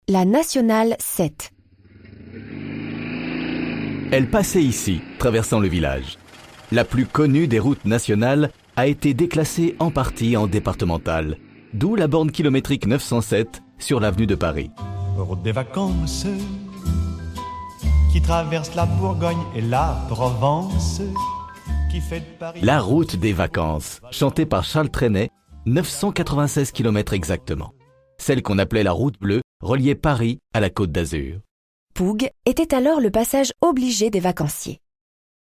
La nationale 7. Elle passait ici, traversant le village. La plus connue des routes nationales a été déclassée en partie en départementale, d'où la borne kilométrique 907 sur l'avenue de Paris. Route des vacances qui traverse la Bourgogne et la Provence, qui fait de Paris... La route des vacances, chantée par Charles Trenet, 996 km exactement. Celle qu'on appelait la route bleue, reliait Paris à la Côte d'Azur. Poug était alors le passage obligé des vacanciers.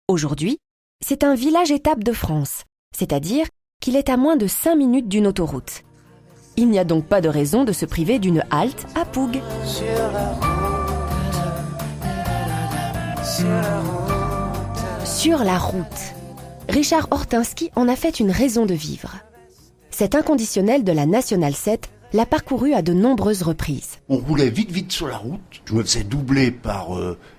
Aujourd'hui, c'est un village-étape de France, c'est-à-dire qu'il est à moins de 5 minutes d'une autoroute. Il n'y a donc pas de raison de se priver d'une halte à Poug. Sur la route. Richard Hortinski en a fait une raison de vivre. Cet inconditionnel de la Nationale 7 l'a parcouru à de nombreuses reprises. On roulait vite sur la route. Je me faisais doubler par...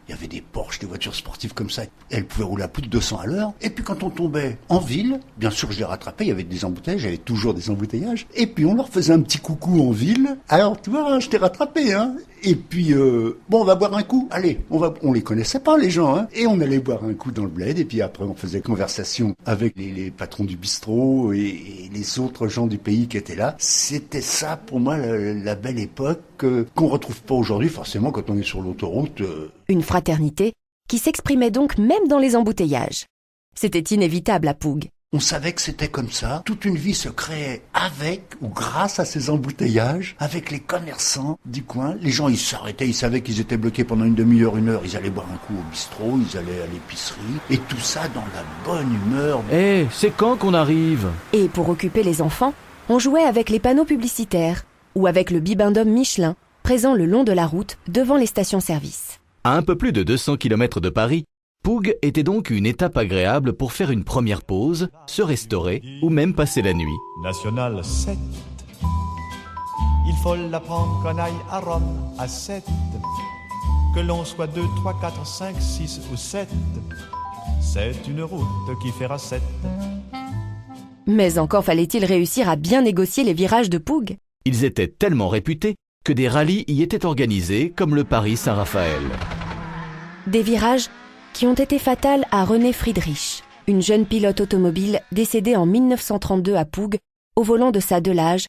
il y avait des Porsche, des voitures sportives comme ça. Elles pouvaient rouler à plus de 200 à l'heure. Et puis quand on tombait en ville, bien sûr je les rattrapais, il y avait des embouteillages, il y avait toujours des embouteillages. Et puis on leur faisait un petit coucou en ville. Alors tu vois, je t'ai rattrapé, hein. Et puis, bon, on va boire un coup. Allez, on les connaissait pas, les gens, hein. Et on allait boire un coup dans le bled. Et puis après, on faisait conversation avec les patrons du bistrot et les autres gens du pays qui étaient là. C'était ça, pour moi, la belle époque qu'on retrouve pas aujourd'hui, forcément, quand on est sur l'autoroute. Une fraternité qui s'exprimait donc même dans les embouteillages. C'était inévitable à Poug. On savait que c'était comme ça. Toute une vie se créait avec ou grâce à ces embouteillages, avec les commerçants du coin. Les gens, ils s'arrêtaient, ils savaient qu'ils étaient bloqués pendant une demi-heure, une heure. Ils allaient boire un coup au bistrot, ils allaient à l'épicerie. Et tout ça dans la bonne humeur. C'est quand qu'on arrive ? Et pour occuper les enfants, on jouait avec les panneaux publicitaires ou avec le bibendum Michelin, présent le long de la route devant les stations-service. À un peu plus de 200 km de Paris, Poug était donc une étape agréable pour faire une première pause, se restaurer ou même passer la nuit. Nationale 7, il faut l'apprendre qu'on aille à Rome à 7, que l'on soit 2, 3, 4, 5, 6 ou 7, c'est une route qui fera 7. Mais encore fallait-il réussir à bien négocier les virages de Poug. Ils étaient tellement réputés que des rallyes y étaient organisés comme le Paris-Saint-Raphaël. Des virages qui ont été fatales à Renée Friedrich, une jeune pilote automobile décédée en 1932 à Poug au volant de sa Delage